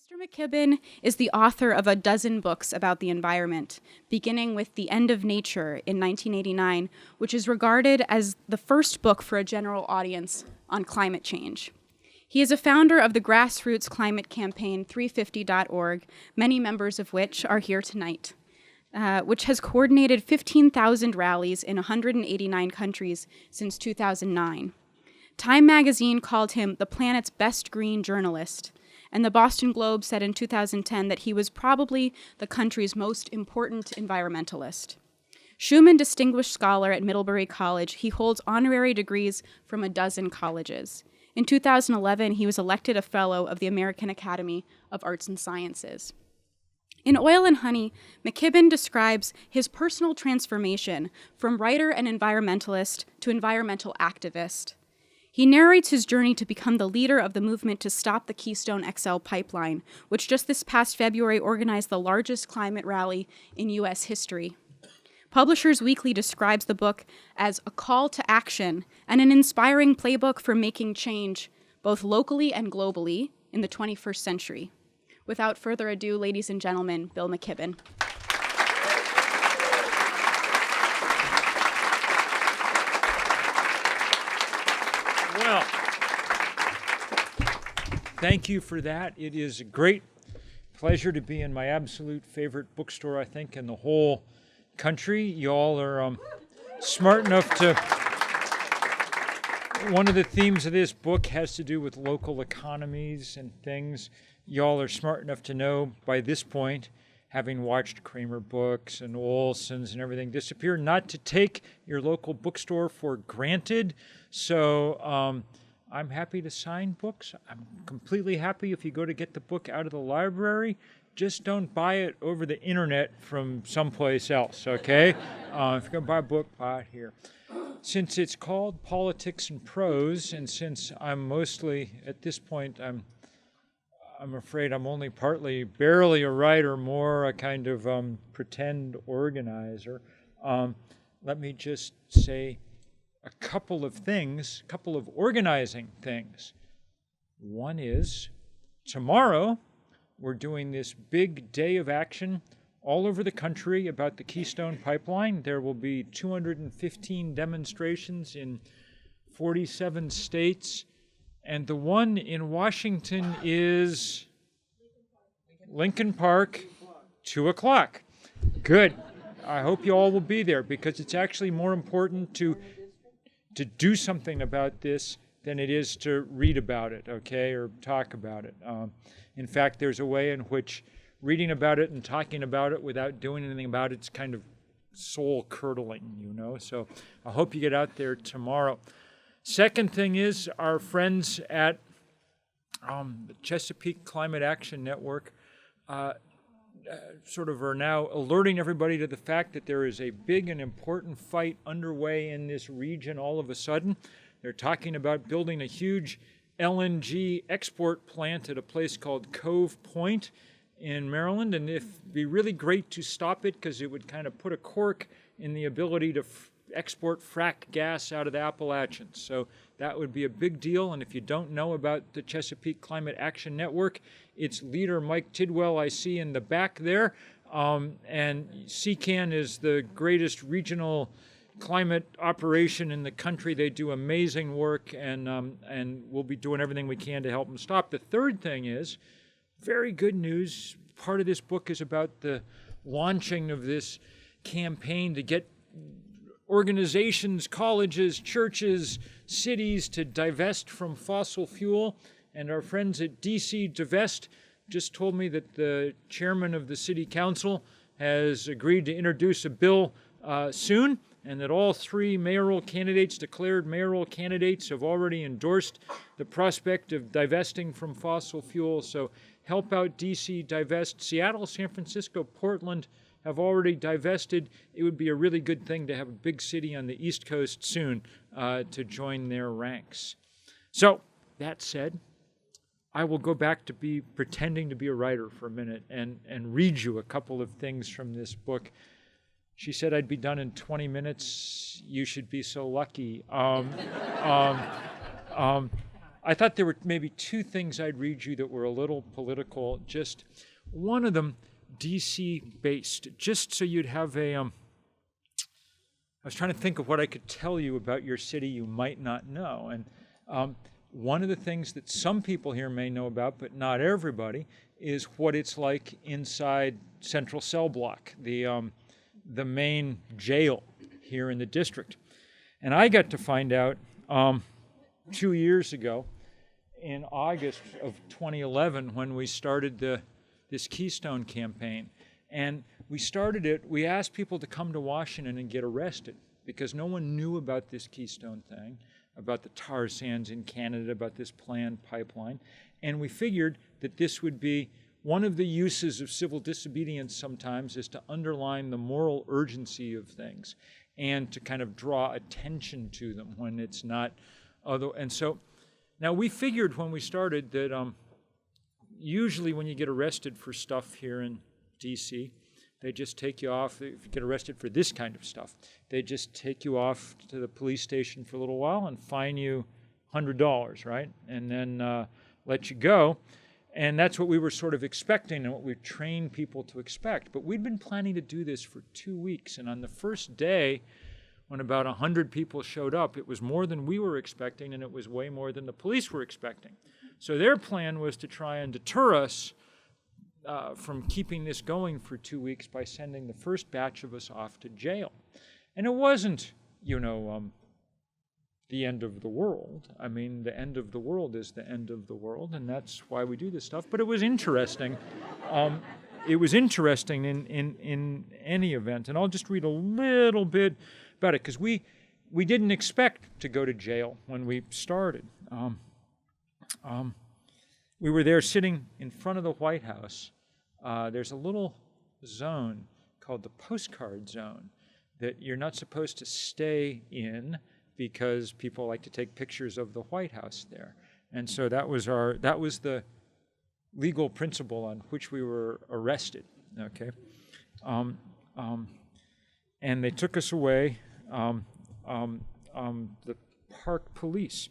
Mr. McKibben is the author of a dozen books about the environment, beginning with The End of Nature in 1989, which is regarded as the first book for a general audience on climate change. He is a founder of the grassroots climate campaign 350.org, many members of which are here tonight, which has coordinated 15,000 rallies in 189 countries since 2009. Time magazine called him the planet's best green journalist, and the Boston Globe said in 2010 that he was probably the country's most important environmentalist. Schumann Distinguished Scholar at Middlebury College, he holds honorary degrees from a dozen colleges. In 2011, he was elected a Fellow of the American Academy of Arts and Sciences. In Oil and Honey, McKibben describes his personal transformation from writer and environmentalist to environmental activist. He narrates his journey to become the leader of the movement to stop the Keystone XL pipeline, which just this past February organized the largest climate rally in U.S. history. Publishers Weekly describes the book as a call to action and an inspiring playbook for making change, both locally and globally, in the 21st century. Without further ado, ladies and gentlemen, Bill McKibben. Well, thank you for that. It is a great pleasure to be in my absolute favorite bookstore, I think, in the whole country. Y'all are smart enough to... One of the themes of this book has to do with local economies and things. Y'all are smart enough to know by this point, having watched Kramer Books and Olson's and everything disappear, not to take your local bookstore for granted. So I'm happy to sign books. I'm completely happy if you go to get the book out of the library. Just don't buy it over the internet from someplace else, okay? If you're going to buy a book, buy it here. Since it's called Politics and Prose, and since I'm mostly, at this point, I'm afraid I'm only barely a writer, more a kind of pretend organizer. Let me just say a couple of things, a couple of organizing things. One is, tomorrow we're doing this big day of action all over the country about the Keystone Pipeline. There will be 215 demonstrations in 47 states. And the one in Washington is Lincoln Park, 2 o'clock. Good. I hope you all will be there because it's actually more important to do something about this than it is to read about it, okay, or talk about it. In fact, there's a way in which reading about it and talking about it without doing anything about it's kind of soul-curdling, you know. So I hope you get out there tomorrow. Second thing is our friends at the Chesapeake Climate Action Network sort of are now alerting everybody to the fact that there is a big and important fight underway in this region all of a sudden. They're talking about building a huge LNG export plant at a place called Cove Point in Maryland, and it'd be really great to stop it because it would kind of put a cork in the ability to export frack gas out of the Appalachians. So that would be a big deal, and if you don't know about the Chesapeake Climate Action Network, its leader, Mike Tidwell, I see in the back there, and CCAN is the greatest regional climate operation in the country. They do amazing work, and we'll be doing everything we can to help them stop. The third thing is, very good news. Part of this book is about the launching of this campaign to get organizations, colleges, churches, cities to divest from fossil fuel. And our friends at DC Divest just told me that the chairman of the city council has agreed to introduce a bill soon, and that all three declared mayoral candidates, have already endorsed the prospect of divesting from fossil fuel. So help out DC Divest. Seattle, San Francisco, Portland have already divested. It would be a really good thing to have a big city on the East Coast soon to join their ranks. So, that said, I will go back to pretending to be a writer for a minute and read you a couple of things from this book. She said I'd be done in 20 minutes. You should be so lucky. I thought there were maybe two things I'd read you that were a little political. Just one of them, DC based, just so you'd have I was trying to think of what I could tell you about your city you might not know. And one of the things that some people here may know about, but not everybody, is what it's like inside Central Cell Block, the main jail here in the district. And I got to find out 2 years ago, in August of 2011, when we started this Keystone campaign. And we started it, we asked people to come to Washington and get arrested because no one knew about this Keystone thing, about the tar sands in Canada, about this planned pipeline. And we figured that this would be one of the uses of civil disobedience sometimes is to underline the moral urgency of things and to kind of draw attention to them when it's not other. And so now we figured when we started that usually when you get arrested for stuff here in DC, they just take you off. If you get arrested for this kind of stuff, they just take you off to the police station for a little while and fine you $100, right? And then let you go. And that's what we were sort of expecting and what we trained people to expect. But we'd been planning to do this for 2 weeks. And on the first day, when about 100 people showed up, it was more than we were expecting, and it was way more than the police were expecting. So their plan was to try and deter us from keeping this going for 2 weeks by sending the first batch of us off to jail. And it wasn't, the end of the world. I mean, the end of the world is the end of the world, and that's why we do this stuff. But it was interesting. It was interesting in any event. And I'll just read a little bit about it, because we didn't expect to go to jail when we started. We were there sitting in front of the White House. There's a little zone called the postcard zone that you're not supposed to stay in because people like to take pictures of the White House there. And so that was the legal principle on which we were arrested, okay? And they took us away, the park police.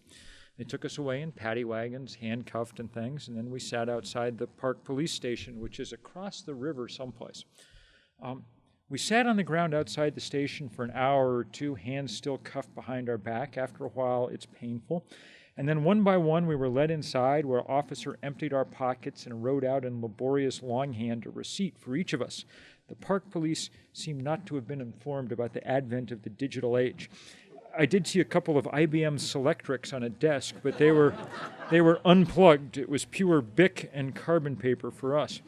They took us away in paddy wagons, handcuffed and things, and then we sat outside the park police station, which is across the river someplace. We sat on the ground outside the station for an hour or two, hands still cuffed behind our back. After a while, it's painful. And then one by one, we were led inside, where an officer emptied our pockets and wrote out in laborious longhand a receipt for each of us. The park police seemed not to have been informed about the advent of the digital age. I did see a couple of IBM Selectrics on a desk, but they were unplugged. It was pure Bic and carbon paper for us.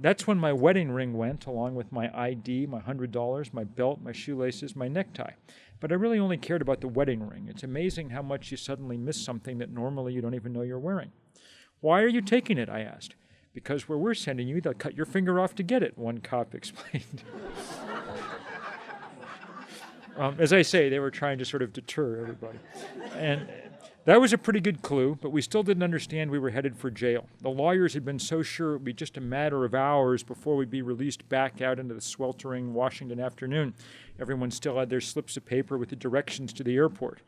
That's when my wedding ring went, along with my ID, my $100, my belt, my shoelaces, my necktie. But I really only cared about the wedding ring. It's amazing how much you suddenly miss something that normally you don't even know you're wearing. Why are you taking it? I asked. Because where we're sending you, they'll cut your finger off to get it, one cop explained. As I say, they were trying to sort of deter everybody. And that was a pretty good clue, but we still didn't understand we were headed for jail. The lawyers had been so sure it would be just a matter of hours before we'd be released back out into the sweltering Washington afternoon. Everyone still had their slips of paper with the directions to the airport.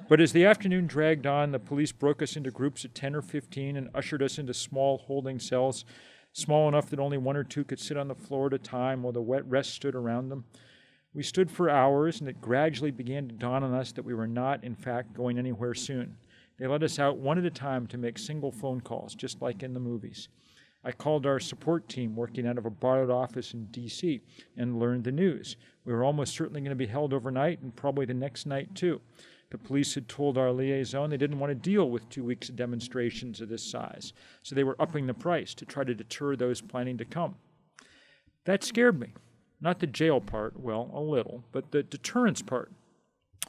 But as the afternoon dragged on, the police broke us into groups of 10 or 15 and ushered us into small holding cells, small enough that only one or two could sit on the floor at a time while the wet rest stood around them. We stood for hours, and it gradually began to dawn on us that we were not, in fact, going anywhere soon. They let us out one at a time to make single phone calls, just like in the movies. I called our support team working out of a borrowed office in D.C. and learned the news. We were almost certainly going to be held overnight, and probably the next night, too. The police had told our liaison they didn't want to deal with 2 weeks of demonstrations of this size, so they were upping the price to try to deter those planning to come. That scared me. Not the jail part, well, a little, but the deterrence part.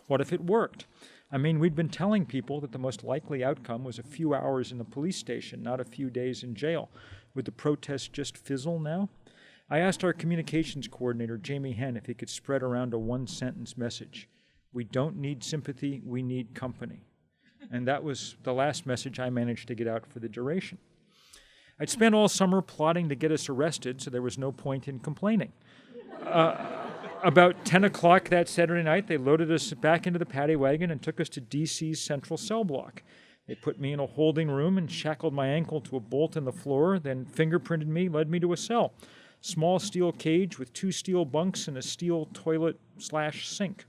What if it worked? I mean, we'd been telling people that the most likely outcome was a few hours in the police station, not a few days in jail. Would the protest just fizzle now? I asked our communications coordinator, Jamie Henn, if he could spread around a one-sentence message. We don't need sympathy, we need company. And that was the last message I managed to get out for the duration. I'd spent all summer plotting to get us arrested, so there was no point in complaining. About 10 o'clock that Saturday night, they loaded us back into the paddy wagon and took us to D.C.'s central cell block. They put me in a holding room and shackled my ankle to a bolt in the floor, then fingerprinted me, led me to a cell. Small steel cage with 2 steel bunks and a steel toilet/sink.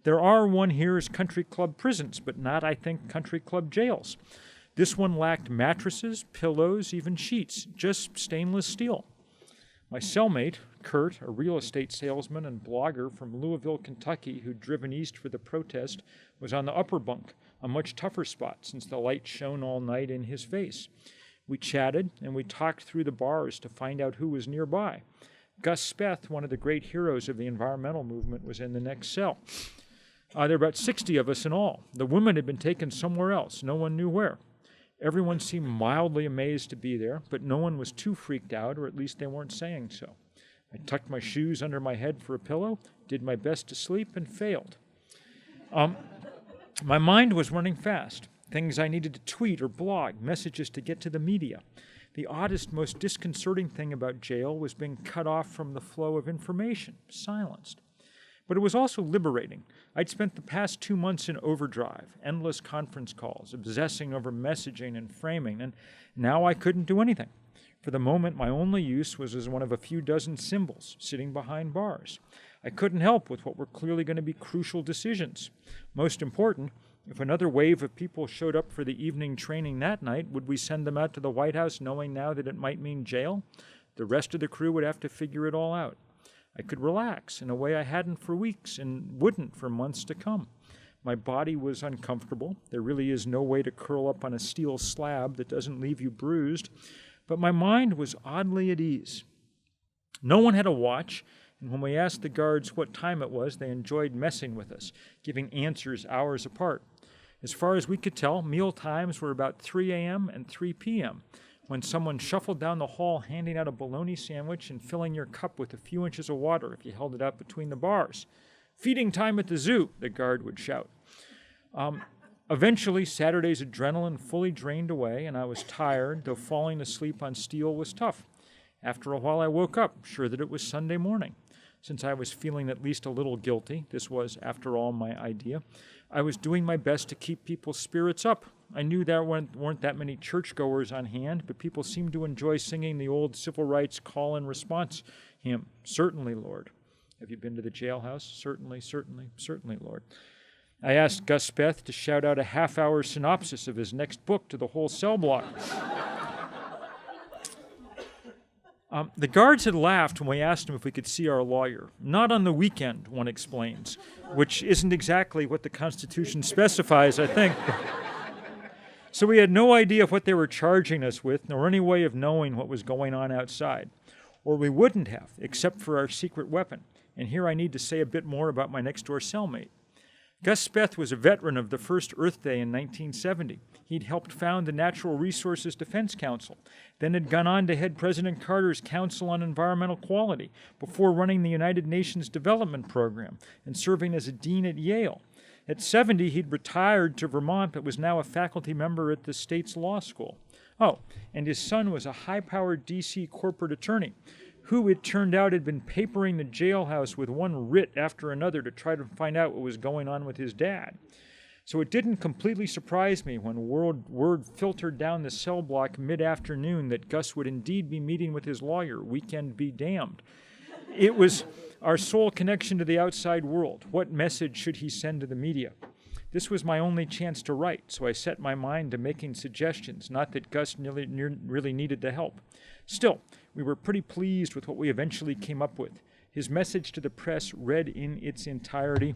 There are one here's country club prisons, but not, I think, country club jails. This one lacked mattresses, pillows, even sheets, just stainless steel. My cellmate, Kurt, a real estate salesman and blogger from Louisville, Kentucky, who'd driven east for the protest, was on the upper bunk, a much tougher spot since the light shone all night in his face. We chatted, and we talked through the bars to find out who was nearby. Gus Speth, one of the great heroes of the environmental movement, was in the next cell. There were about 60 of us in all. The women had been taken somewhere else. No one knew where. Everyone seemed mildly amazed to be there, but no one was too freaked out, or at least they weren't saying so. I tucked my shoes under my head for a pillow, did my best to sleep, and failed. My mind was running fast. Things I needed to tweet or blog, messages to get to the media. The oddest, most disconcerting thing about jail was being cut off from the flow of information, silenced. But it was also liberating. I'd spent the past 2 months in overdrive, endless conference calls, obsessing over messaging and framing, and now I couldn't do anything. For the moment, my only use was as one of a few dozen symbols sitting behind bars. I couldn't help with what were clearly going to be crucial decisions. Most important, if another wave of people showed up for the evening training that night, would we send them out to the White House knowing now that it might mean jail? The rest of the crew would have to figure it all out. I could relax in a way I hadn't for weeks and wouldn't for months to come. My body was uncomfortable. There really is no way to curl up on a steel slab that doesn't leave you bruised. But my mind was oddly at ease. No one had a watch, and when we asked the guards what time it was, they enjoyed messing with us, giving answers hours apart. As far as we could tell, meal times were about 3 a.m. and 3 p.m., when someone shuffled down the hall handing out a bologna sandwich and filling your cup with a few inches of water if you held it out between the bars. "Feeding time at the zoo," the guard would shout. Eventually, Saturday's adrenaline fully drained away, and I was tired, though falling asleep on steel was tough. After a while, I woke up, sure that it was Sunday morning. Since I was feeling at least a little guilty, this was, after all, my idea, I was doing my best to keep people's spirits up. I knew there weren't that many churchgoers on hand, but people seemed to enjoy singing the old civil rights call and response hymn, "Certainly, Lord." Have you been to the jailhouse? Certainly, certainly, certainly, Lord. I asked Gus Speth to shout out a half-hour synopsis of his next book to the whole cell block. The guards had laughed when we asked him if we could see our lawyer. Not on the weekend, one explains, which isn't exactly what the Constitution specifies, I think. So we had no idea of what they were charging us with, nor any way of knowing what was going on outside. Or we wouldn't have, except for our secret weapon. And here I need to say a bit more about my next-door cellmate. Gus Speth was a veteran of the first Earth Day in 1970. He'd helped found the Natural Resources Defense Council, then had gone on to head President Carter's Council on Environmental Quality, before running the United Nations Development Program and serving as a dean at Yale. At 70, he'd retired to Vermont, but was now a faculty member at the state's law school. Oh, and his son was a high-powered D.C. corporate attorney, who, it turned out, had been papering the jailhouse with one writ after another to try to find out what was going on with his dad. So it didn't completely surprise me when word filtered down the cell block mid-afternoon that Gus would indeed be meeting with his lawyer, weekend be damned. It was our sole connection to the outside world. What message should he send to the media? This was my only chance to write, so I set my mind to making suggestions, not that Gus really needed the help. Still, we were pretty pleased with what we eventually came up with. His message to the press read in its entirety: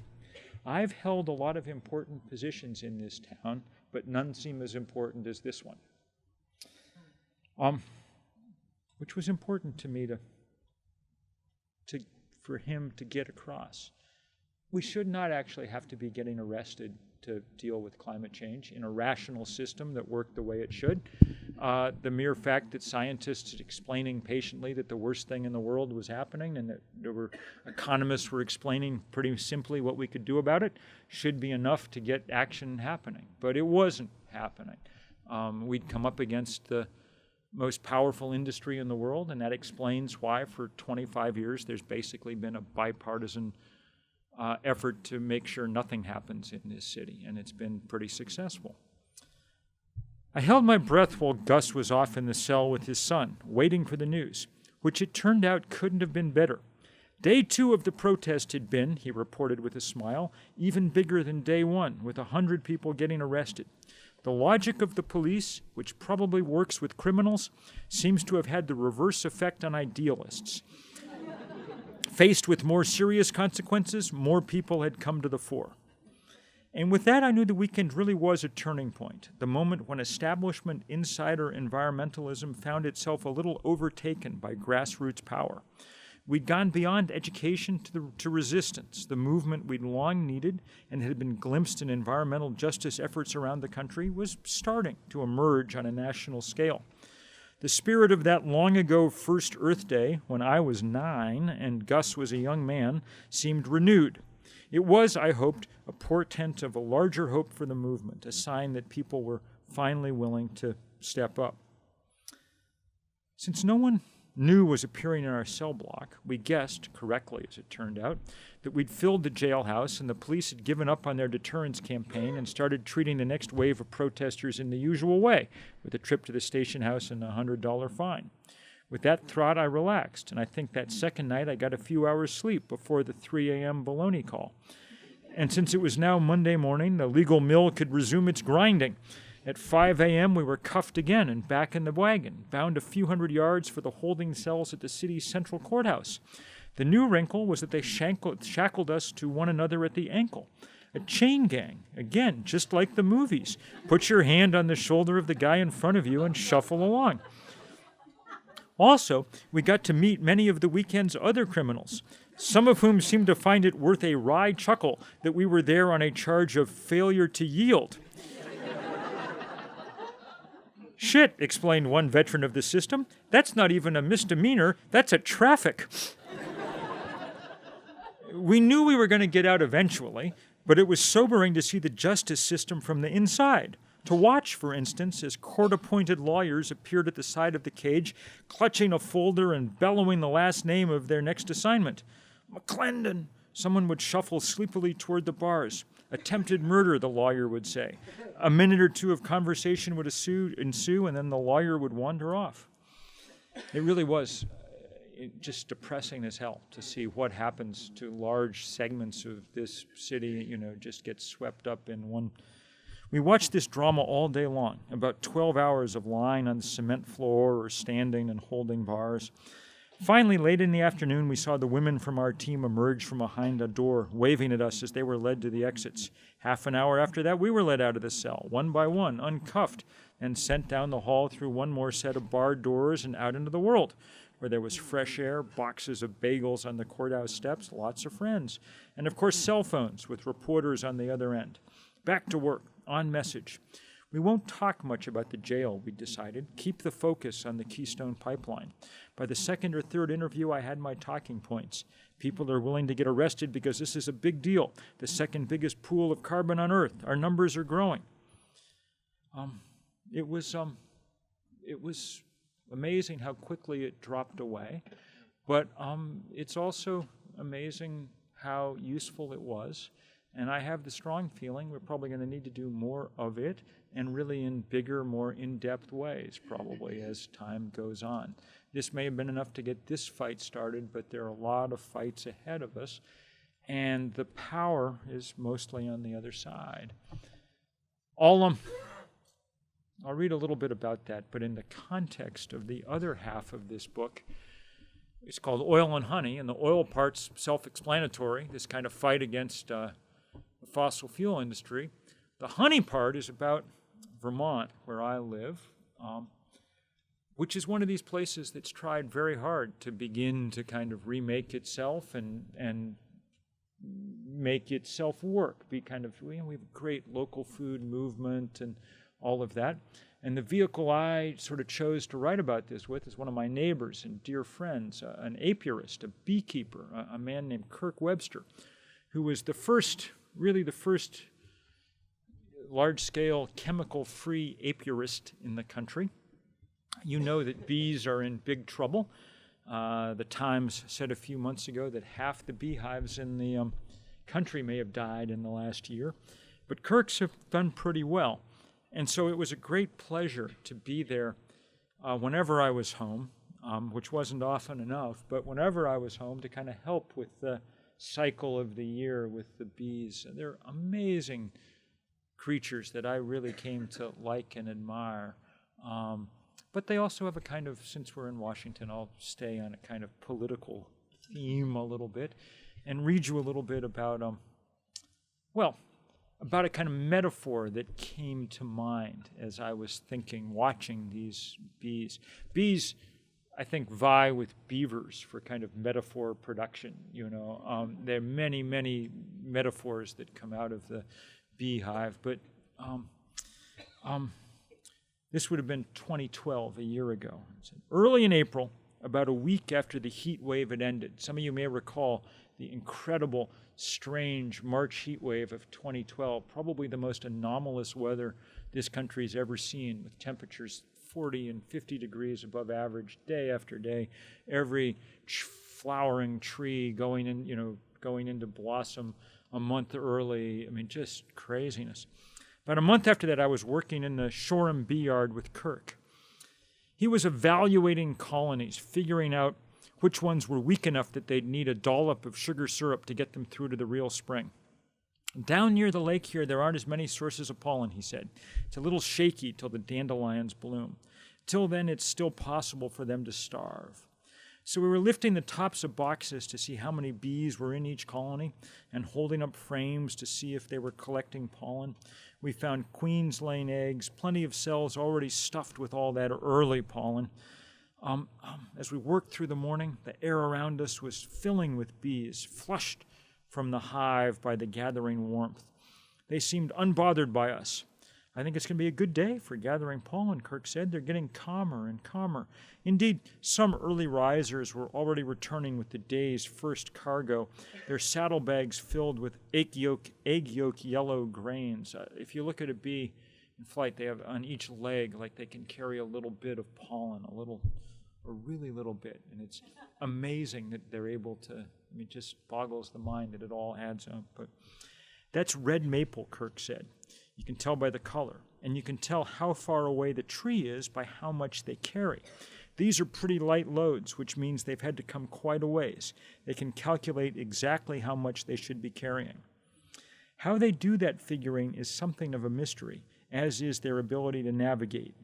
"I've held a lot of important positions in this town, but none seem as important as this one." Which was important to me for him to get across. We should not actually have to be getting arrested to deal with climate change in a rational system that worked the way it should. The mere fact that scientists are explaining patiently that the worst thing in the world was happening and that economists were explaining pretty simply what we could do about it should be enough to get action happening. But it wasn't happening. We'd come up against the most powerful industry in the world, and that explains why for 25 years there's basically been a bipartisan effort to make sure nothing happens in this city, and it's been pretty successful. I held my breath while Gus was off in the cell with his son, waiting for the news, which it turned out couldn't have been better. Day 2 of the protest had been, he reported with a smile, even bigger than day 1, with 100 people getting arrested. The logic of the police, which probably works with criminals, seems to have had the reverse effect on idealists. Faced with more serious consequences, more people had come to the fore. And with that, I knew the weekend really was a turning point, the moment when establishment insider environmentalism found itself a little overtaken by grassroots power. We'd gone beyond education to resistance, the movement we'd long needed and had been glimpsed in environmental justice efforts around the country was starting to emerge on a national scale. The spirit of that long-ago first Earth Day, when I was 9 and Gus was a young man, seemed renewed. It was, I hoped, a portent of a larger hope for the movement, a sign that people were finally willing to step up. Since no one new was appearing in our cell block, we guessed, correctly as it turned out, that we'd filled the jailhouse and the police had given up on their deterrence campaign and started treating the next wave of protesters in the usual way, with a trip to the station house and a $100 fine. With that thought, I relaxed, and I think that second night I got a few hours sleep before the 3 a.m. baloney call. And since it was now Monday morning, the legal mill could resume its grinding. At 5 a.m., we were cuffed again and back in the wagon, bound a few hundred yards for the holding cells at the city's central courthouse. The new wrinkle was that they shackled us to one another at the ankle. A chain gang, again, just like the movies. Put your hand on the shoulder of the guy in front of you and shuffle along. Also, we got to meet many of the weekend's other criminals, some of whom seemed to find it worth a wry chuckle that we were there on a charge of failure to yield. Shit, explained one veteran of the system, that's not even a misdemeanor, that's a traffic. We knew we were going to get out eventually, but it was sobering to see the justice system from the inside. To watch, for instance, as court-appointed lawyers appeared at the side of the cage, clutching a folder and bellowing the last name of their next assignment. McClendon! Someone would shuffle sleepily toward the bars. Attempted murder, the lawyer would say. A minute or two of conversation would ensue, and then the lawyer would wander off. It really was just depressing as hell to see what happens to large segments of this city, just get swept up in one. We watched this drama all day long, about 12 hours of lying on the cement floor or standing and holding bars. Finally, late in the afternoon, we saw the women from our team emerge from behind a door, waving at us as they were led to the exits. Half an hour after that, we were led out of the cell, one by one, uncuffed, and sent down the hall through one more set of barred doors and out into the world, where there was fresh air, boxes of bagels on the courthouse steps, lots of friends, and of course cell phones with reporters on the other end. Back to work, on message. We won't talk much about the jail, we decided. Keep the focus on the Keystone Pipeline. By the second or third interview, I had my talking points. People are willing to get arrested because this is a big deal. The second biggest pool of carbon on Earth. Our numbers are growing. It was amazing how quickly it dropped away, but it's also amazing how useful it was. And I have the strong feeling we're probably going to need to do more of it, and really in bigger, more in-depth ways, probably, as time goes on. This may have been enough to get this fight started, but there are a lot of fights ahead of us, and the power is mostly on the other side. I'll read a little bit about that, but in the context of the other half of this book. It's called Oil and Honey, and the oil part's self-explanatory, this kind of fight against the fossil fuel industry. The honey part is about Vermont, where I live, which is one of these places that's tried very hard to begin to kind of remake itself and make itself work. We have a great local food movement and all of that. And the vehicle I sort of chose to write about this with is one of my neighbors and dear friends, an apiarist, a beekeeper, a man named Kirk Webster, who was the first large-scale chemical-free apiarist in the country. you know that bees are in big trouble. The Times said a few months ago that half the beehives in the country may have died in the last year. But Kirks have done pretty well. And so it was a great pleasure to be there whenever I was home, which wasn't often enough, but whenever I was home to kind of help with the cycle of the year with the bees. They're amazing creatures that I really came to like and admire. But they also have a kind of, since we're in Washington, I'll stay on a kind of political theme a little bit and read you a little bit about, about a kind of metaphor that came to mind as I was thinking, watching these bees. Bees, I think, vie with beavers for kind of metaphor production, There are many, many metaphors that come out of the beehive, but this would have been 2012, a year ago. Early in April, about a week after the heat wave had ended, some of you may recall the incredible, strange March heat wave of 2012, probably the most anomalous weather this country's ever seen, with temperatures 40 and 50 degrees above average day after day, every flowering tree going into blossom a month early. I mean, just craziness. About a month after that, I was working in the Shoreham Bee Yard with Kirk. He was evaluating colonies, figuring out which ones were weak enough that they'd need a dollop of sugar syrup to get them through to the real spring. Down near the lake here, there aren't as many sources of pollen, he said. It's a little shaky till the dandelions bloom. Till then, it's still possible for them to starve. So we were lifting the tops of boxes to see how many bees were in each colony and holding up frames to see if they were collecting pollen. We found queens laying eggs, plenty of cells already stuffed with all that early pollen. As we worked through the morning, the air around us was filling with bees, flushed from the hive by the gathering warmth. They seemed unbothered by us. I think it's going to be a good day for gathering pollen, Kirk said. They're getting calmer and calmer. Indeed, some early risers were already returning with the day's first cargo, their saddlebags filled with egg yolk yellow grains. If you look at a bee in flight, they have on each leg, like they can carry a little bit of pollen, a really little bit. And it's amazing that they're able to, it just boggles the mind that it all adds up. But that's red maple, Kirk said. You can tell by the color, and you can tell how far away the tree is by how much they carry. These are pretty light loads, which means they've had to come quite a ways. They can calculate exactly how much they should be carrying. How they do that figuring is something of a mystery, as is their ability to navigate.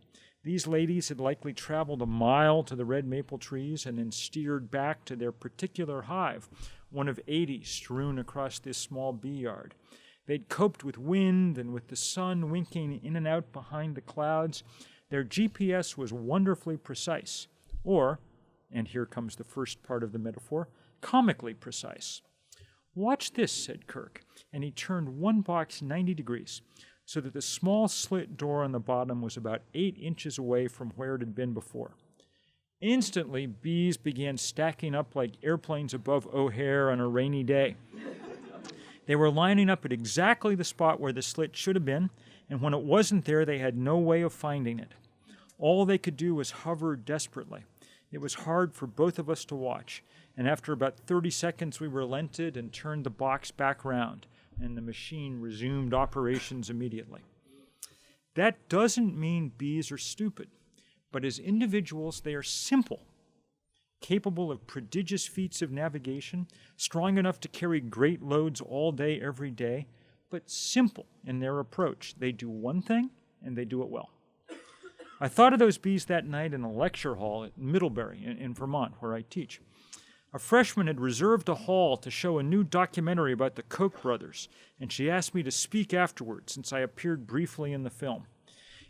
These ladies had likely traveled a mile to the red maple trees and then steered back to their particular hive, one of 80 strewn across this small bee yard. They'd coped with wind and with the sun winking in and out behind the clouds. Their GPS was wonderfully precise, or, and here comes the first part of the metaphor, comically precise. Watch this, said Kirk, and he turned one box 90 degrees, so that the small slit door on the bottom was about 8 inches away from where it had been before. Instantly, bees began stacking up like airplanes above O'Hare on a rainy day. They were lining up at exactly the spot where the slit should have been, and when it wasn't there, they had no way of finding it. All they could do was hover desperately. It was hard for both of us to watch, and after about 30 seconds, we relented and turned the box back round, and the machine resumed operations immediately. That doesn't mean bees are stupid, but as individuals, they are simple, capable of prodigious feats of navigation, strong enough to carry great loads all day, every day, but simple in their approach. They do one thing, and they do it well. I thought of those bees that night in a lecture hall at Middlebury in Vermont, where I teach. A freshman had reserved a hall to show a new documentary about the Koch brothers, and she asked me to speak afterward since I appeared briefly in the film.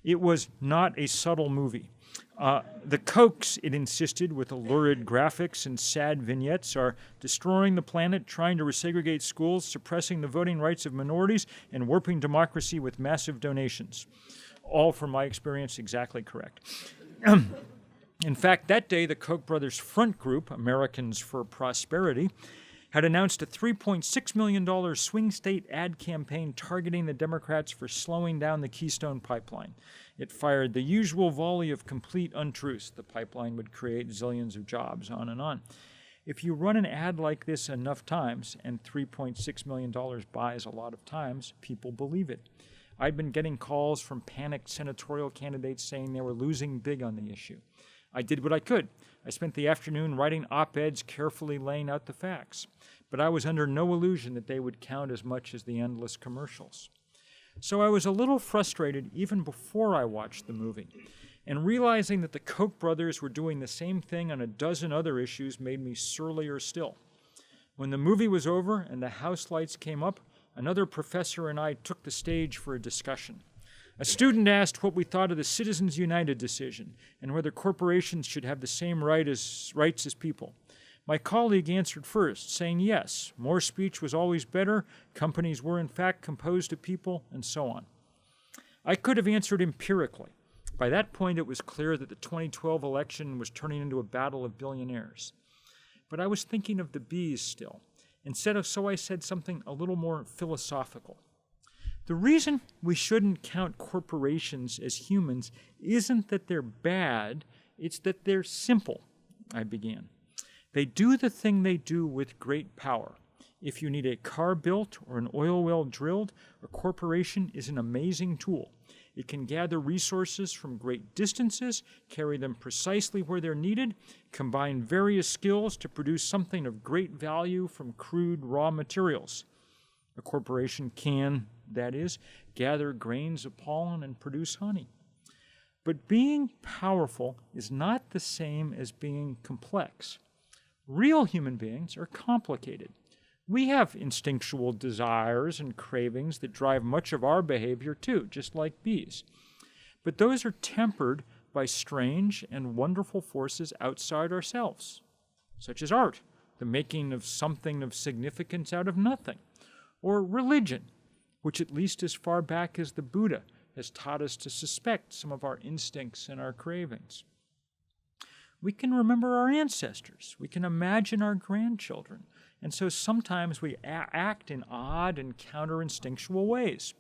It was not a subtle movie. The Kochs, it insisted, with lurid graphics and sad vignettes, are destroying the planet, trying to resegregate schools, suppressing the voting rights of minorities, and warping democracy with massive donations. All, from my experience, exactly correct. In fact, that day, the Koch brothers' front group, Americans for Prosperity, had announced a $3.6 million swing state ad campaign targeting the Democrats for slowing down the Keystone Pipeline. It fired the usual volley of complete untruths. The pipeline would create zillions of jobs, on and on. If you run an ad like this enough times, and $3.6 million buys a lot of times, people believe it. I'd been getting calls from panicked senatorial candidates saying they were losing big on the issue. I did what I could. I spent the afternoon writing op-eds carefully laying out the facts. But I was under no illusion that they would count as much as the endless commercials. So I was a little frustrated even before I watched the movie. And realizing that the Koch brothers were doing the same thing on a dozen other issues made me surlier still. When the movie was over and the house lights came up, another professor and I took the stage for a discussion. A student asked what we thought of the Citizens United decision and whether corporations should have the same rights as people. My colleague answered first, saying yes, more speech was always better, companies were in fact composed of people, and so on. I could have answered empirically. By that point, it was clear that the 2012 election was turning into a battle of billionaires. But I was thinking of the bees still. So I said something a little more philosophical. The reason we shouldn't count corporations as humans isn't that they're bad, it's that they're simple, I began. They do the thing they do with great power. If you need a car built or an oil well drilled, a corporation is an amazing tool. It can gather resources from great distances, carry them precisely where they're needed, combine various skills to produce something of great value from crude raw materials. A corporation can, that is, gather grains of pollen and produce honey. But being powerful is not the same as being complex. Real human beings are complicated. We have instinctual desires and cravings that drive much of our behavior too, just like bees. But those are tempered by strange and wonderful forces outside ourselves, such as art, the making of something of significance out of nothing, or religion, which at least as far back as the Buddha has taught us to suspect some of our instincts and our cravings. We can remember our ancestors. We can imagine our grandchildren. And so sometimes we act in odd and counter-instinctual ways.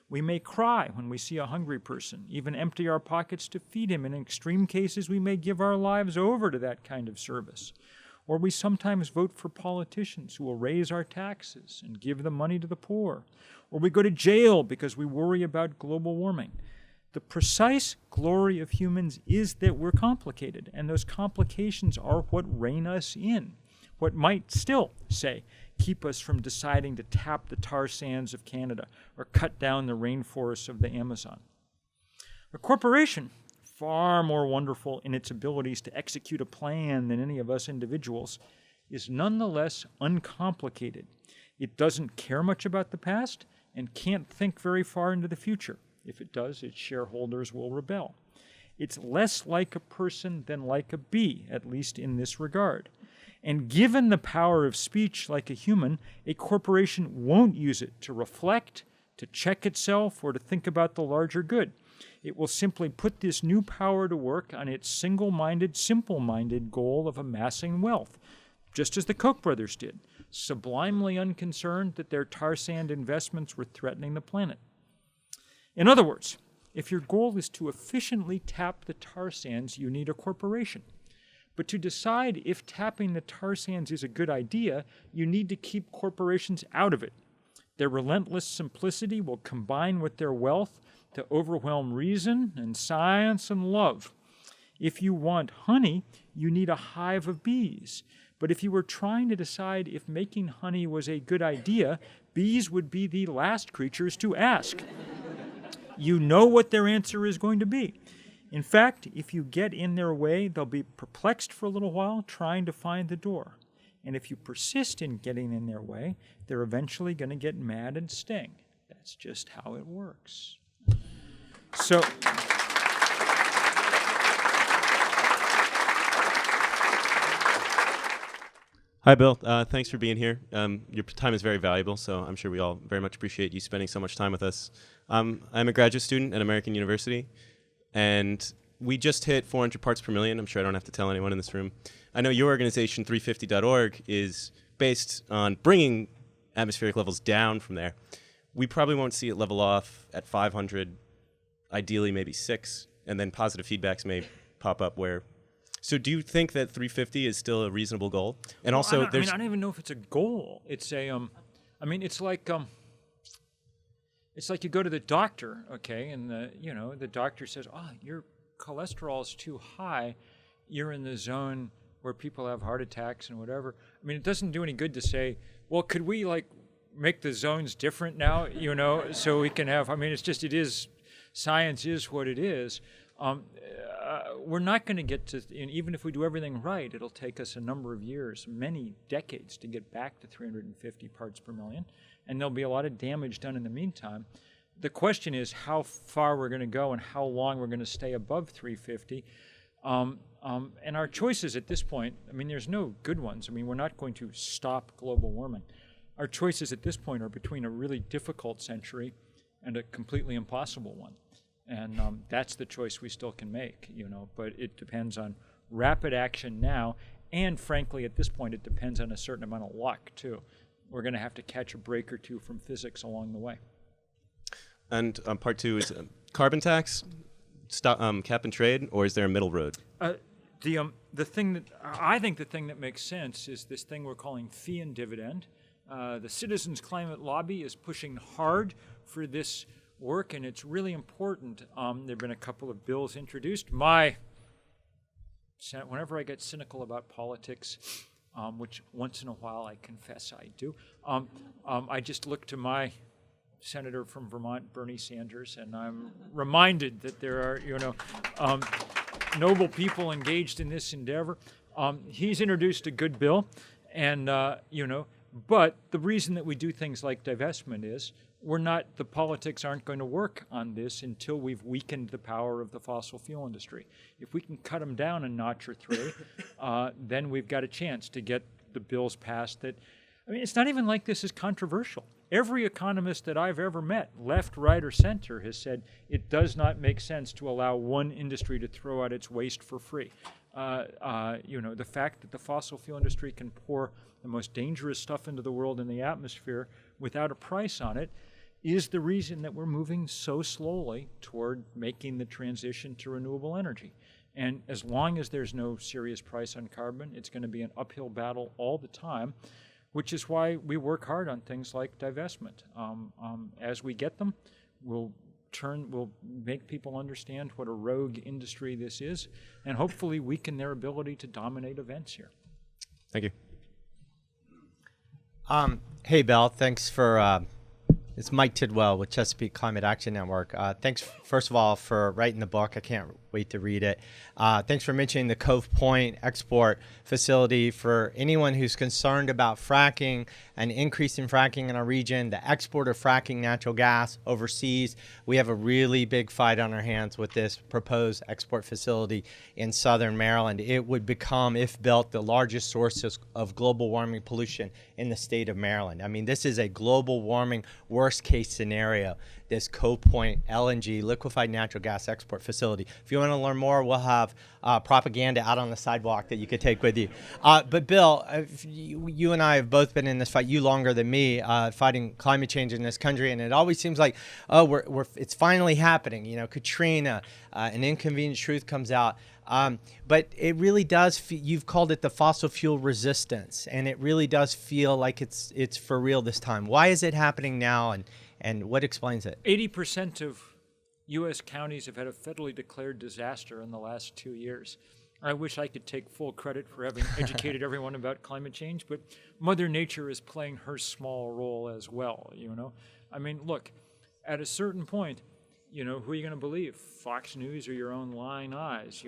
We may cry when we see a hungry person, even empty our pockets to feed him. In extreme cases, we may give our lives over to that kind of service. Or we sometimes vote for politicians who will raise our taxes and give the money to the poor. Or we go to jail because we worry about global warming. The precise glory of humans is that we're complicated, and those complications are what rein us in, what might still, say, keep us from deciding to tap the tar sands of Canada or cut down the rainforests of the Amazon. A corporation, far more wonderful in its abilities to execute a plan than any of us individuals, is nonetheless uncomplicated. It doesn't care much about the past and can't think very far into the future. If it does, its shareholders will rebel. It's less like a person than like a bee, at least in this regard. And given the power of speech like a human, a corporation won't use it to reflect, to check itself, or to think about the larger good. It will simply put this new power to work on its single-minded, simple-minded goal of amassing wealth, just as the Koch brothers did, sublimely unconcerned that their tar sand investments were threatening the planet. In other words, if your goal is to efficiently tap the tar sands, you need a corporation. But to decide if tapping the tar sands is a good idea, you need to keep corporations out of it. Their relentless simplicity will combine with their wealth to overwhelm reason and science and love. If you want honey, you need a hive of bees. But if you were trying to decide if making honey was a good idea, bees would be the last creatures to ask. You know what their answer is going to be. In fact, if you get in their way, they'll be perplexed for a little while trying to find the door. And if you persist in getting in their way, they're eventually going to get mad and sting. That's just how it works. So, hi, Bill. Thanks for being here. Your time is very valuable, so I'm sure we all very much appreciate you spending so much time with us. I'm a graduate student at American University, and we just hit 400 parts per million. I'm sure I don't have to tell anyone in this room. I know your organization, 350.org, is based on bringing atmospheric levels down from there, we probably won't see it level off at 500, ideally maybe 6, and then positive feedbacks may pop up where. So do you think that 350 is still a reasonable goal? And Well, also, I don't even know if it's a goal. It's a, it's like you go to the doctor, okay, and the doctor says, your cholesterol is too high. You're in the zone where people have heart attacks and whatever. I mean, it doesn't do any good to say, well, could we make the zones different now, so we can have, science is what it is. We're not going to get to, and even if we do everything right, it'll take us a number of years, many decades, to get back to 350 parts per million, and there'll be a lot of damage done in the meantime. The question is how far we're going to go and how long we're going to stay above 350. And our choices at this point, there's no good ones. We're not going to stop global warming. Our choices at this point are between a really difficult century and a completely impossible one. And that's the choice we still can make, but it depends on rapid action now. And frankly, at this point, it depends on a certain amount of luck, too. We're going to have to catch a break or two from physics along the way. And part 2 is carbon tax, cap and trade, or is there a middle road? The thing that makes sense is this thing we're calling fee and dividend. The Citizens Climate Lobby is pushing hard for this work, and it's really important. There have been a couple of bills introduced. Whenever I get cynical about politics, which once in a while I confess I do, I just look to my senator from Vermont, Bernie Sanders, and I'm reminded that there are, noble people engaged in this endeavor. He's introduced a good bill, and but the reason that we do things like divestment is the politics aren't going to work on this until we've weakened the power of the fossil fuel industry. If we can cut them down a notch or 3, then we've got a chance to get the bills passed that, it's not even like this is controversial. Every economist that I've ever met, left, right, or center, has said it does not make sense to allow one industry to throw out its waste for free. The fact that the fossil fuel industry can pour the most dangerous stuff into the world in the atmosphere without a price on it is the reason that we're moving so slowly toward making the transition to renewable energy. And as long as there's no serious price on carbon, it's going to be an uphill battle all the time, which is why we work hard on things like divestment. As we get them, we'll make people understand what a rogue industry this is, and hopefully weaken their ability to dominate events here. Thank you. Hey, Bill, thanks for, it's Mike Tidwell with Chesapeake Climate Action Network. Thanks, first of all, for writing the book. I can't wait to read it. Thanks for mentioning the Cove Point export facility. For anyone who's concerned about fracking and increasing fracking in our region, the export of fracking natural gas overseas, we have a really big fight on our hands with this proposed export facility in southern Maryland. It would become, if built, the largest source of global warming pollution in the state of Maryland. This is a global warming worst case scenario, this Cove Point LNG, liquefied natural gas export facility. If you want to learn more, we'll have propaganda out on the sidewalk that you could take with you. But Bill, you and I have both been in this fight, you longer than me, fighting climate change in this country, and it always seems like, it's finally happening. Katrina, an inconvenient truth comes out. But it really does, you've called it the fossil fuel resistance, and it really does feel like it's for real this time. Why is it happening now, and what explains it? 80% of U.S. counties have had a federally declared disaster in the last 2 years. I wish I could take full credit for having educated everyone about climate change, but Mother Nature is playing her small role as well, Look, at a certain point, who are you going to believe? Fox News or your own lying eyes,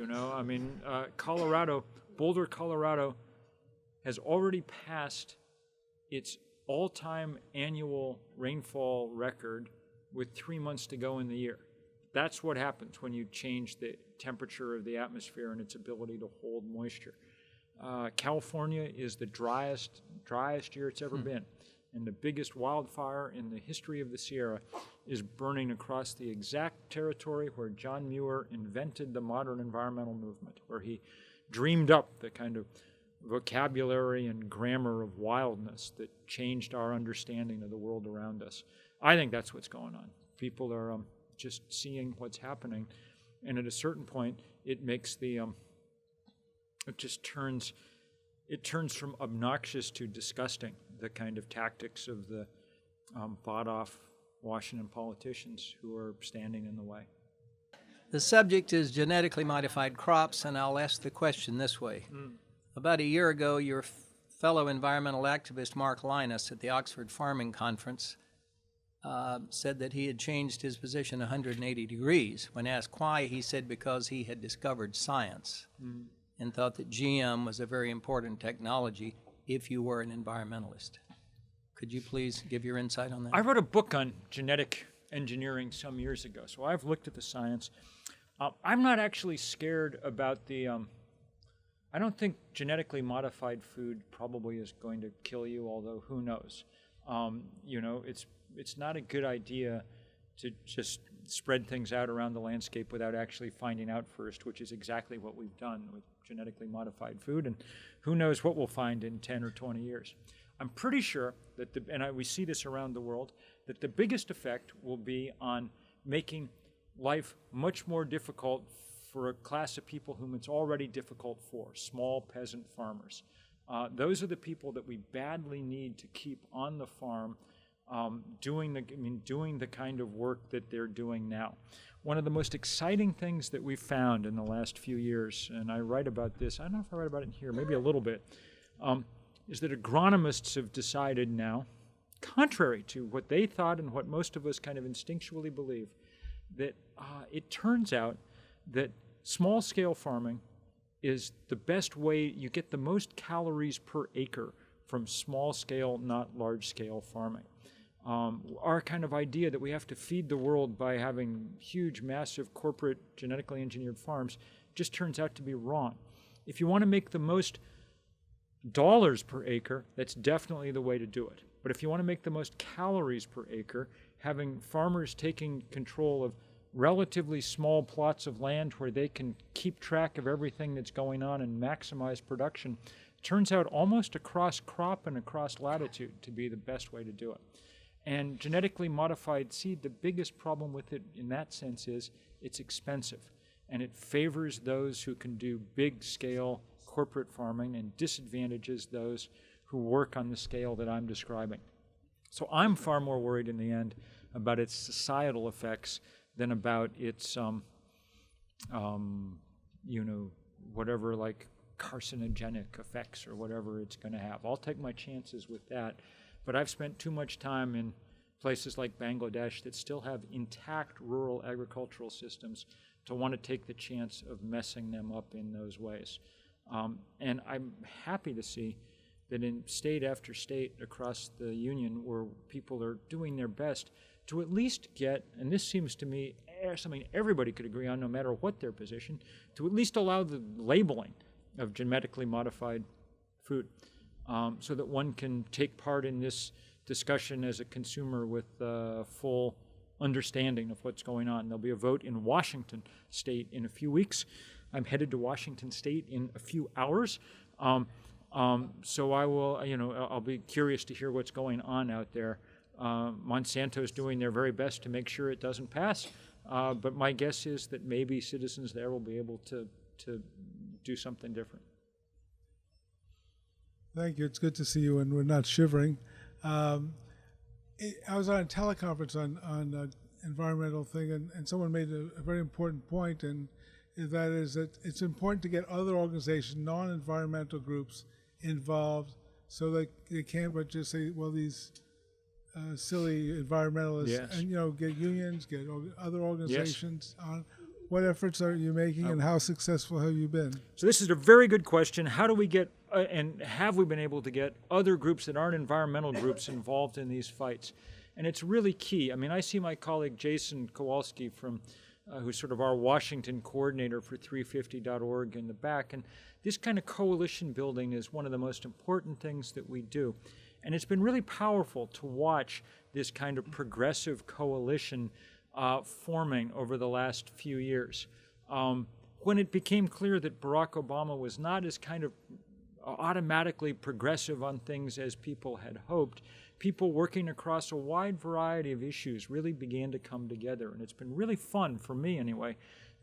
Colorado, Boulder, Colorado, has already passed its all-time annual rainfall record with 3 months to go in the year. That's what happens when you change the temperature of the atmosphere and its ability to hold moisture. California is the driest year it's ever been. And the biggest wildfire in the history of the Sierra is burning across the exact territory where John Muir invented the modern environmental movement, where he dreamed up the kind of vocabulary and grammar of wildness that changed our understanding of the world around us. I think that's what's going on. People are just seeing what's happening, and at a certain point, it makes it turns from obnoxious to disgusting, the kind of tactics of the bought-off Washington politicians who are standing in the way. The subject is genetically modified crops, and I'll ask the question this way. About a year ago, your fellow environmental activist Mark Linus at the Oxford Farming Conference said that he had changed his position 180 degrees. When asked why, he said because he had discovered science and thought that GM was a very important technology if you were an environmentalist. Could you please give your insight on that? I wrote a book on genetic engineering some years ago, so I've looked at the science. I'm not actually scared about the... I don't think genetically modified food probably is going to kill you, although who knows. It's not a good idea to just spread things out around the landscape without actually finding out first, which is exactly what we've done with genetically modified food, and who knows what we'll find in 10 or 20 years. I'm pretty sure that, we see this around the world, that the biggest effect will be on making life much more difficult for a class of people whom it's already difficult for, small peasant farmers. Those are the people that we badly need to keep on the farm doing the kind of work that they're doing now. One of the most exciting things that we've found in the last few years, and I write about this, I don't know if I write about it in here, maybe a little bit, is that agronomists have decided now, contrary to what they thought and what most of us kind of instinctually believe, that it turns out that small-scale farming is the best way you get the most calories per acre from small-scale, not large-scale farming. Our kind of idea that we have to feed the world by having huge, massive corporate genetically engineered farms just turns out to be wrong. If you want to make the most dollars per acre, that's definitely the way to do it. But if you want to make the most calories per acre, having farmers taking control of relatively small plots of land where they can keep track of everything that's going on and maximize production turns out almost across crop and across latitude to be the best way to do it. And genetically modified seed, the biggest problem with it in that sense is it's expensive, and it favors those who can do big-scale corporate farming and disadvantages those who work on the scale that I'm describing. So I'm far more worried in the end about its societal effects than about its, whatever, like carcinogenic effects or whatever it's going to have. I'll take my chances with that. But I've spent too much time in places like Bangladesh that still have intact rural agricultural systems to want to take the chance of messing them up in those ways. And I'm happy to see that in state after state across the union where people are doing their best to at least get, and this seems to me something everybody could agree on no matter what their position, to at least allow the labeling of genetically modified food. So that one can take part in this discussion as a consumer with full understanding of what's going on. There'll be a vote in Washington State in a few weeks. I'm headed to Washington State in a few hours. So I will, I'll be curious to hear what's going on out there. Monsanto's doing their very best to make sure it doesn't pass, but my guess is that maybe citizens there will be able to do something different. Thank you. It's good to see you, and we're not shivering. I was on a teleconference on environmental thing, and someone made a very important point, and that is that it's important to get other organizations, non-environmental groups, involved, so that they can't but just say, well, these silly environmentalists, yes. And get unions, get other organizations yes. on. What efforts are you making, and how successful have you been? So this is a very good question. How do we get, and have we been able to get other groups that aren't environmental groups involved in these fights? And it's really key. I mean, I see my colleague Jason Kowalski who's sort of our Washington coordinator for 350.org in the back. And this kind of coalition building is one of the most important things that we do. And it's been really powerful to watch this kind of progressive coalition forming over the last few years. When it became clear that Barack Obama was not as kind of automatically progressive on things as people had hoped. People working across a wide variety of issues really began to come together. And it's been really fun, for me anyway,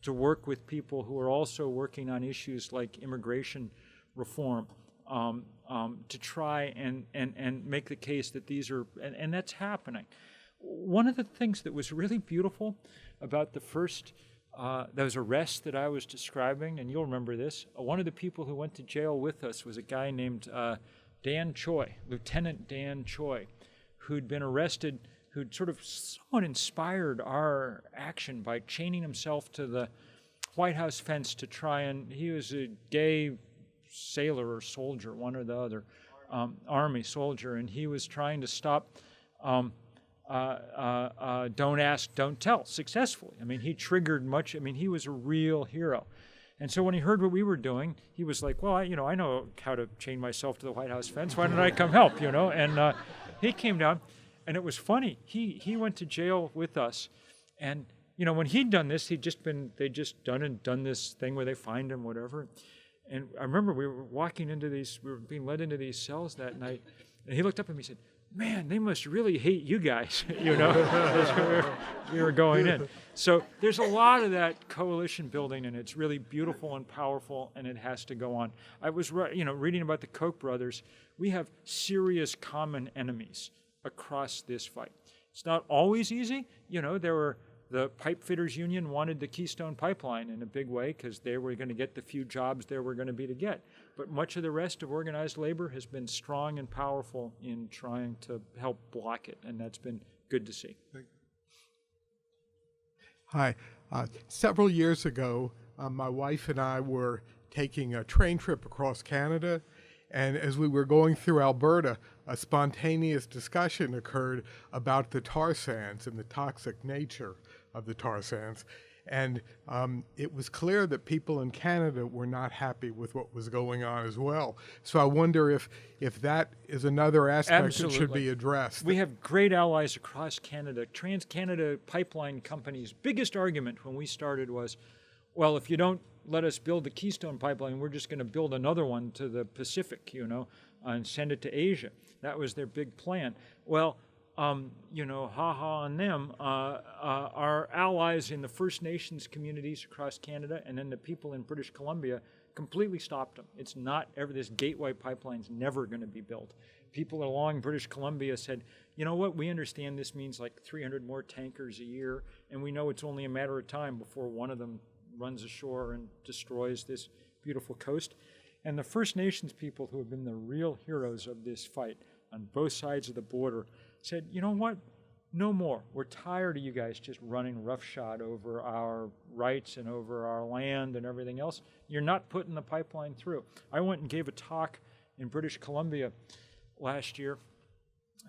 to work with people who are also working on issues like immigration reform, to try and make the case that these are, and that's happening. One of the things that was really beautiful about the first those arrests that I was describing, and you'll remember this, one of the people who went to jail with us was a guy named Dan Choi, Lieutenant Dan Choi, who'd been arrested, who'd sort of somewhat inspired our action by chaining himself to the White House fence to try and, he was a gay sailor or soldier, one or the other, Army soldier, and he was trying to stop Don't Ask, Don't Tell successfully. I mean, he triggered much. I mean, he was a real hero. And so when he heard what we were doing, he was like, well, I know how to chain myself to the White House fence. Why don't I come help, And he came down, and it was funny. He went to jail with us. And, when he'd done this, they'd just done this thing where they find him, whatever. And I remember we were being led into these cells that night, and he looked up at me and said, man, they must really hate you guys, as we were going in. So there's a lot of that coalition building, and it's really beautiful and powerful, and it has to go on. I was, reading about the Koch brothers. We have serious common enemies across this fight. It's not always easy. The pipe fitters union wanted the Keystone Pipeline in a big way because they were going to get the few jobs there were going to be to get. But much of the rest of organized labor has been strong and powerful in trying to help block it, and that's been good to see. Hi. Several years ago, my wife and I were taking a train trip across Canada, and as we were going through Alberta, a spontaneous discussion occurred about the tar sands and the toxic nature of the tar sands. And it was clear that people in Canada were not happy with what was going on as well. So I wonder if that is another aspect Absolutely. that should be addressed. We have great allies across Canada. Trans-Canada Pipeline Company's biggest argument when we started was, well, if you don't let us build the Keystone Pipeline, we're just going to build another one to the Pacific, and send it to Asia. That was their big plan. Well, ha-ha on them. Our allies in the First Nations communities across Canada and then the people in British Columbia completely stopped them. It's not ever, this Gateway Pipeline's never going to be built. People along British Columbia said, you know what, we understand this means like 300 more tankers a year, and we know it's only a matter of time before one of them runs ashore and destroys this beautiful coast. And the First Nations people who have been the real heroes of this fight on both sides of the border said, you know what, no more. We're tired of you guys just running roughshod over our rights and over our land and everything else. You're not putting the pipeline through. I went and gave a talk in British Columbia last year,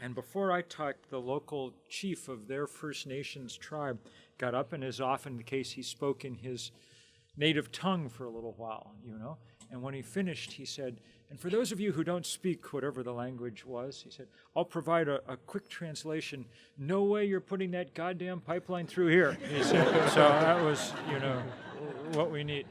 and before I talked, the local chief of their First Nations tribe got up, and as often the case, he spoke in his native tongue for a little while, And when he finished, he said, and for those of you who don't speak whatever the language was, he said, I'll provide a quick translation. No way you're putting that goddamn pipeline through here, he said. So that was, what we need.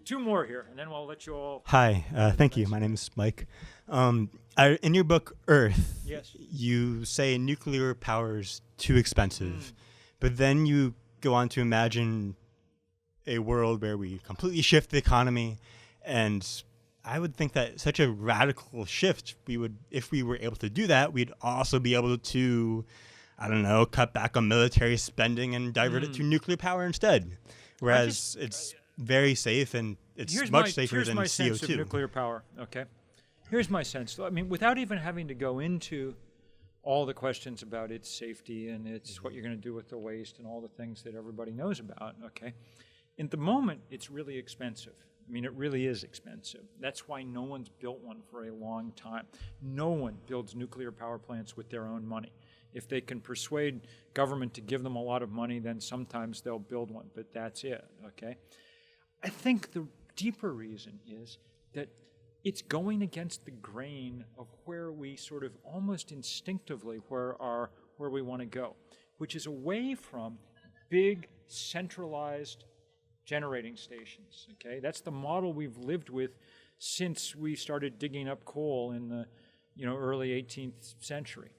Two more here, and then we'll let you all... Hi, thank you. My name is Mike. In your book, Earth, Yes. You say nuclear power's too expensive, but then you go on to imagine a world where we completely shift the economy, and I would think that such a radical shift, if we were able to do that, we'd also be able to, cut back on military spending and divert it to nuclear power instead. Whereas it's very safe and it's much safer than CO2. Here's my sense of nuclear power, okay? Here's my sense. I mean, without even having to go into all the questions about its safety and its what you're going to do with the waste and all the things that everybody knows about, okay? In the moment, it's really expensive. I mean, it really is expensive. That's why no one's built one for a long time. No one builds nuclear power plants with their own money. If they can persuade government to give them a lot of money, then sometimes they'll build one, but that's it, okay? I think the deeper reason is that it's going against the grain of where we sort of almost instinctively where we want to go, which is away from big centralized generating stations, okay? That's the model we've lived with since we started digging up coal in the early 18th century.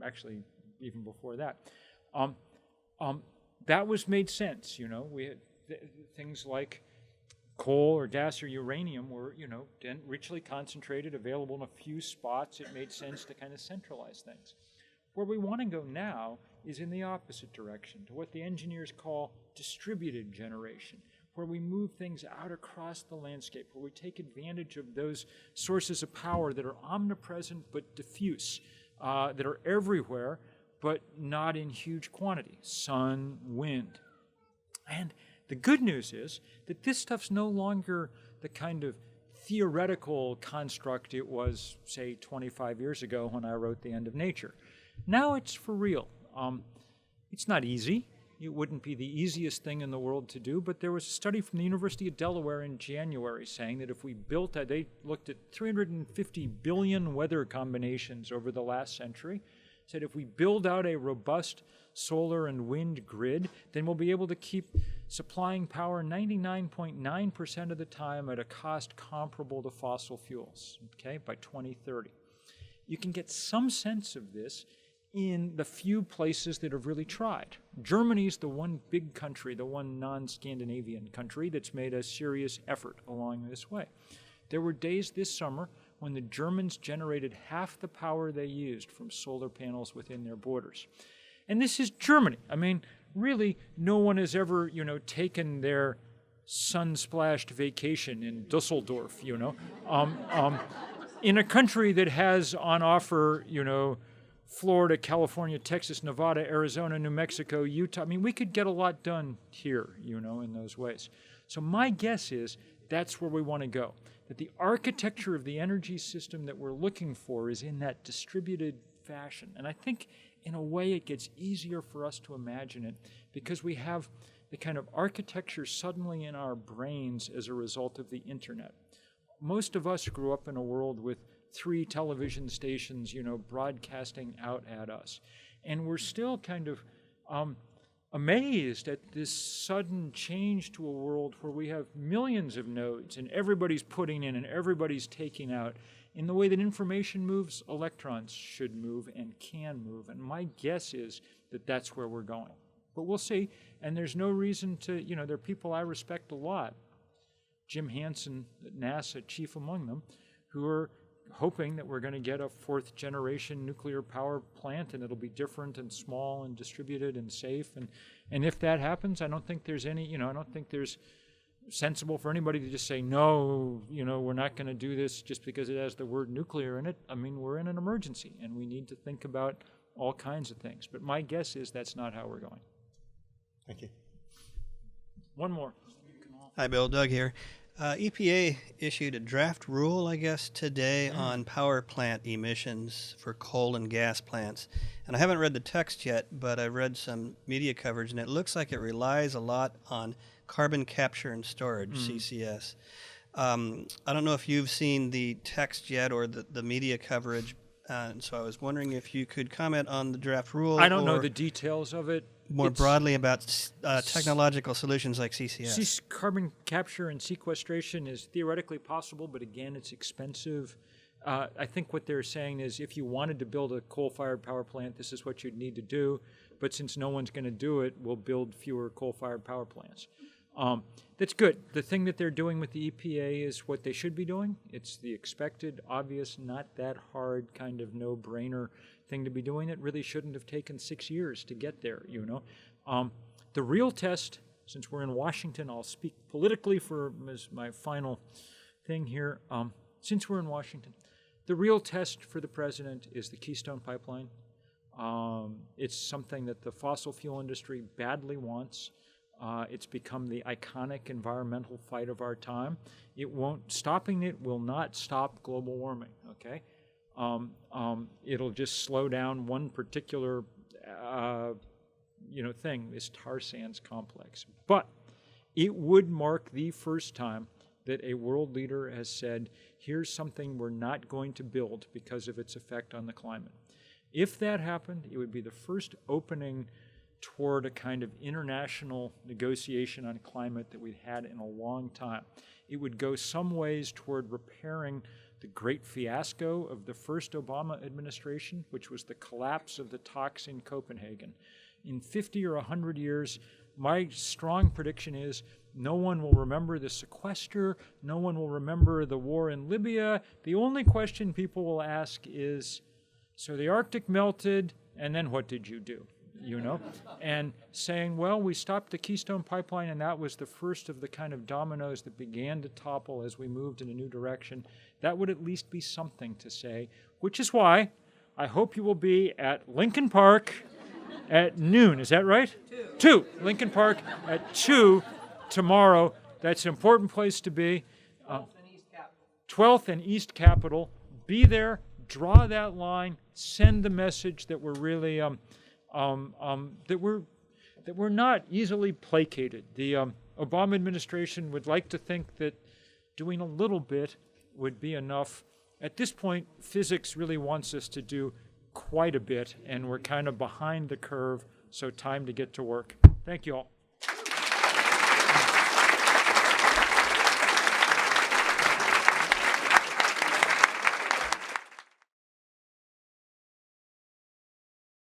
Actually, even before that. That was made sense. We had things like coal or gas or uranium were, richly concentrated, available in a few spots. It made sense to kind of centralize things. Where we want to go now is in the opposite direction, to what the engineers call distributed generation, where we move things out across the landscape, where we take advantage of those sources of power that are omnipresent but diffuse, that are everywhere but not in huge quantity: sun, wind. And the good news is that this stuff's no longer the kind of theoretical construct it was, say, 25 years ago when I wrote The End of Nature. Now it's for real. It's not easy. It wouldn't be the easiest thing in the world to do, but there was a study from the University of Delaware in January saying that if we built they looked at 350 billion weather combinations over the last century, said if we build out a robust solar and wind grid, then we'll be able to keep supplying power 99.9% of the time at a cost comparable to fossil fuels, okay, by 2030. You can get some sense of this in the few places that have really tried. Germany's the one big country, the one non-Scandinavian country that's made a serious effort along this way. There were days this summer when the Germans generated half the power they used from solar panels within their borders. And this is Germany. I mean, really, no one has ever, taken their sun-splashed vacation in Dusseldorf, in a country that has on offer, Florida, California, Texas, Nevada, Arizona, New Mexico, Utah. I mean, we could get a lot done here, in those ways. So my guess is that's where we want to go, that the architecture of the energy system that we're looking for is in that distributed fashion. And I think, in a way, it gets easier for us to imagine it because we have the kind of architecture suddenly in our brains as a result of the internet. Most of us grew up in a world with 3 television stations, broadcasting out at us. And we're still kind of amazed at this sudden change to a world where we have millions of nodes and everybody's putting in and everybody's taking out. In the way that information moves, electrons should move and can move. And my guess is that that's where we're going. But we'll see. And there's no reason to, there are people I respect a lot, Jim Hansen at NASA, chief among them, who are hoping that we're going to get a 4th generation nuclear power plant and it'll be different and small and distributed and safe. And if that happens, I don't think there's any, I don't think there's sensible for anybody to just say, no, we're not going to do this just because it has the word nuclear in it. I mean, we're in an emergency and we need to think about all kinds of things. But my guess is that's not how we're going. Thank you. One more. Hi, Bill. Doug here. EPA issued a draft rule, I guess, today on power plant emissions for coal and gas plants. And I haven't read the text yet, but I've read some media coverage, and it looks like it relies a lot on carbon capture and storage, CCS. I don't know if you've seen the text yet or the media coverage, and so I was wondering if you could comment on the draft rule. I don't know the details of it. More broadly about technological solutions like CCS. Carbon capture and sequestration is theoretically possible, but again, it's expensive. I think what they're saying is if you wanted to build a coal-fired power plant, this is what you'd need to do. But since no one's going to do it, we'll build fewer coal-fired power plants. That's good. The thing that they're doing with the EPA is what they should be doing. It's the expected, obvious, not that hard kind of no-brainer thing to be doing. It really shouldn't have taken 6 years to get there, The real test, since we're in Washington, I'll speak politically for my final thing here. Since we're in Washington, the real test for the president is the Keystone Pipeline. It's something that the fossil fuel industry badly wants. It's become the iconic environmental fight of our time. Stopping it will not stop global warming, okay? It'll just slow down one particular, thing, this tar sands complex. But it would mark the first time that a world leader has said, here's something we're not going to build because of its effect on the climate. If that happened, it would be the first opening toward a kind of international negotiation on climate that we'd had in a long time. It would go some ways toward repairing the great fiasco of the first Obama administration, which was the collapse of the talks in Copenhagen. In 50 or 100 years, my strong prediction is no one will remember the sequester, no one will remember the war in Libya. The only question people will ask is, so the Arctic melted, and then what did you do? You know, and saying, well, we stopped the Keystone Pipeline, and that was the first of the kind of dominoes that began to topple as we moved in a new direction. That would at least be something to say, which is why I hope you will be at Lincoln Park at noon. Is that right? 2. Lincoln Park at 2 tomorrow. That's an important place to be. 12th and East Capitol. Be there, draw that line, send the message that we're really that we're not easily placated. The Obama administration would like to think that doing a little bit would be enough. At this point, physics really wants us to do quite a bit, and we're kind of behind the curve, so time to get to work. Thank you all.